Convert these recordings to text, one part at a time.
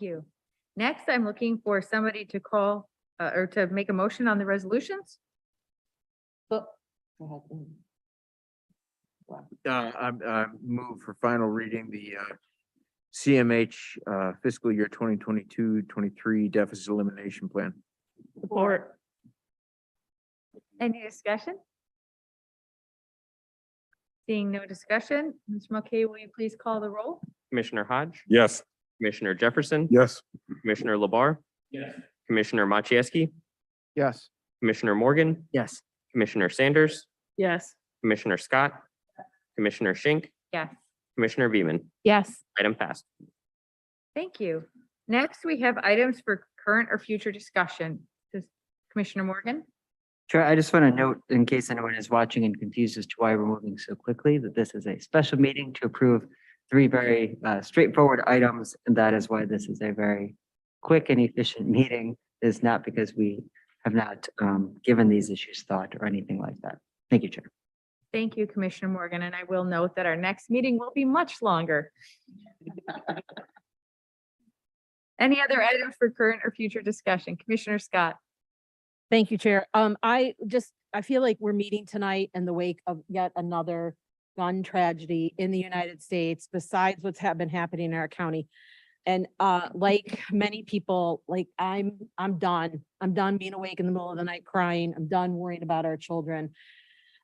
you. Next, I'm looking for somebody to call or to make a motion on the resolutions. I move for final reading the CMH fiscal year 2022-23 deficit elimination plan. Support. Any discussion? Seeing no discussion, Ms. Mulcahy, will you please call the roll? Commissioner Hodge, Yes. Commissioner Jefferson, Yes. Commissioner Labar, Yes. Commissioner Machieski, Yes. Commissioner Morgan, Yes. Commissioner Sanders, Yes. Commissioner Scott, Commissioner Schenk, Yes. Commissioner Beaman. Yes. Item passed. Thank you. Next, we have items for current or future discussion. Commissioner Morgan? Sure. I just want to note, in case anyone is watching and confused as to why we're moving so quickly, that this is a special meeting to approve three very straightforward items. And that is why this is a very quick and efficient meeting. It's not because we have not given these issues thought or anything like that. Thank you, Chair. Thank you, Commissioner Morgan. And I will note that our next meeting will be much longer. Any other items for current or future discussion? Commissioner Scott? Thank you, Chair. I feel like we're meeting tonight in the wake of yet another gun tragedy in the United States, besides what's been happening in our county. And like many people, like I'm done. I'm done being awake in the middle of the night crying. I'm done worrying about our children.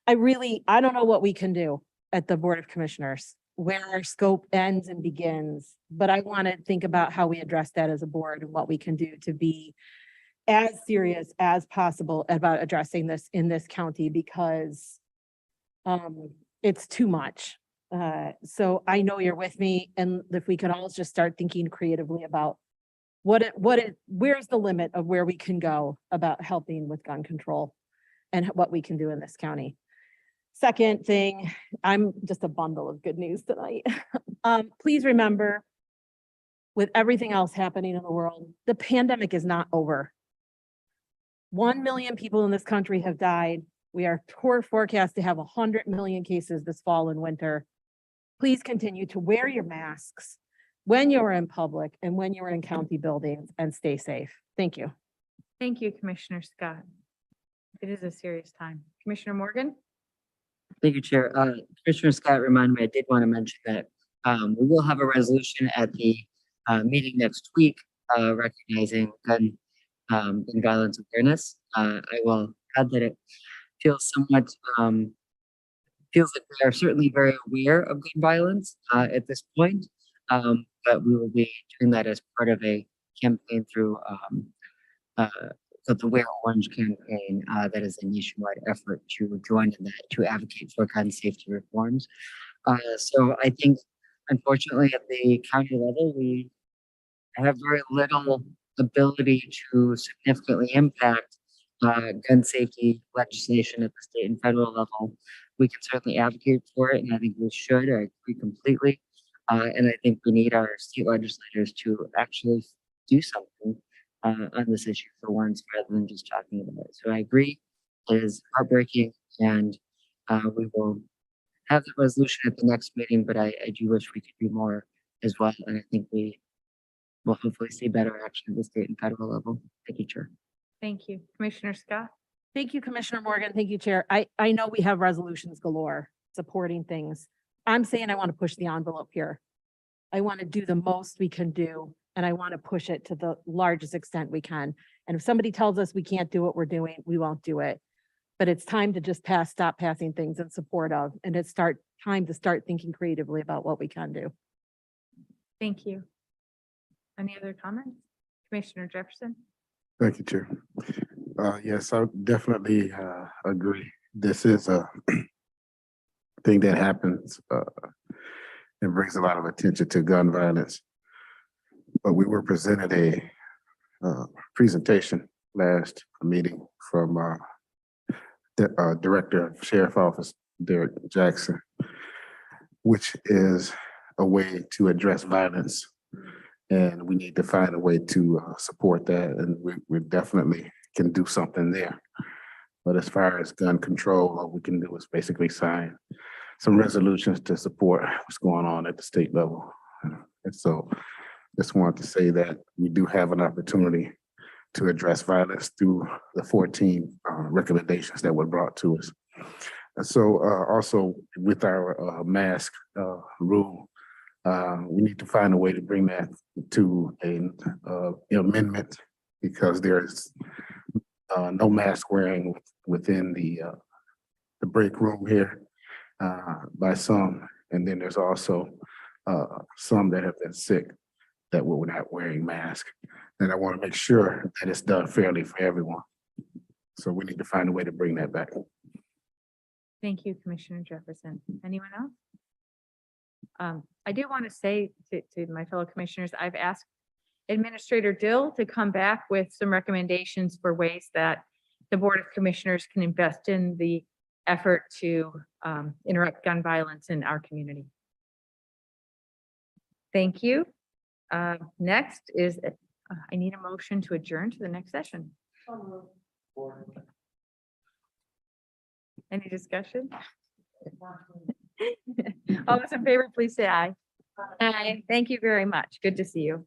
I don't know what we can do at the Board of Commissioners, where our scope ends and begins. But I want to think about how we address that as a board and what we can do to be as serious as possible about addressing this in this county, because it's too much. So I know you're with me, and if we could all just start thinking creatively about where's the limit of where we can go about helping with gun control and what we can do in this county. Second thing, I'm just a bundle of good news tonight. Please remember, with everything else happening in the world, the pandemic is not over. 1 million people in this country have died. We are forecast to have 100 million cases this fall and winter. Please continue to wear your masks when you're in public and when you're in county buildings, and stay safe. Thank you. Thank you, Commissioner Scott. It is a serious time. Commissioner Morgan? Thank you, Chair. Commissioner Scott reminded me, I did want to mention that we will have a resolution at the meeting next week recognizing gun violence awareness. I will add that it feels somewhat feels like we are certainly very aware of gun violence at this point, but we will be doing that as part of a campaign through the Wear Orange campaign that is a nationwide effort to join in that, to advocate for gun safety reforms. So I think, unfortunately, at the county level, we have very little ability to significantly impact gun safety legislation at the state and federal level. We can certainly advocate for it, and I think we should. I agree completely. And I think we need our state legislators to actually do something on this issue for once, rather than just talking about it. So I agree, it is heartbreaking, and we will have the resolution at the next meeting, but I do wish we could do more as well. And I think we will hopefully see better action at the state and federal level. Thank you, Chair. Thank you. Commissioner Scott? Thank you, Commissioner Morgan. Thank you, Chair. I know we have resolutions galore supporting things. I'm saying I want to push the envelope here. I want to do the most we can do, and I want to push it to the largest extent we can. And if somebody tells us we can't do what we're doing, we won't do it. But it's time to just stop passing things in support of, and it's time to start thinking creatively about what we can do. Thank you. Any other comments? Commissioner Jefferson? Thank you, Chair. Yes, I definitely agree. This is a thing that happens and brings a lot of attention to gun violence. But we were presented a presentation last meeting from the Director of Sheriff Office, Derek Jackson, which is a way to address violence. And we need to find a way to support that, and we definitely can do something there. But as far as gun control, all we can do is basically sign some resolutions to support what's going on at the state level. And so just want to say that we do have an opportunity to address violence through the 14 recommendations that were brought to us. And so also with our mask rule, we need to find a way to bring that to an amendment because there's no mask wearing within the break room here by some. And then there's also some that have been sick that were not wearing masks. And I want to make sure that it's done fairly for everyone. So we need to find a way to bring that back. Thank you, Commissioner Jefferson. Anyone else? I do want to say to my fellow commissioners, I've asked Administrator Dill to come back with some recommendations for ways that the Board of Commissioners can invest in the effort to interrupt gun violence in our community. Thank you. Next is, I need a motion to adjourn to the next session. Any discussion? All those in favor, please say aye. Aye. Thank you very much. Good to see you.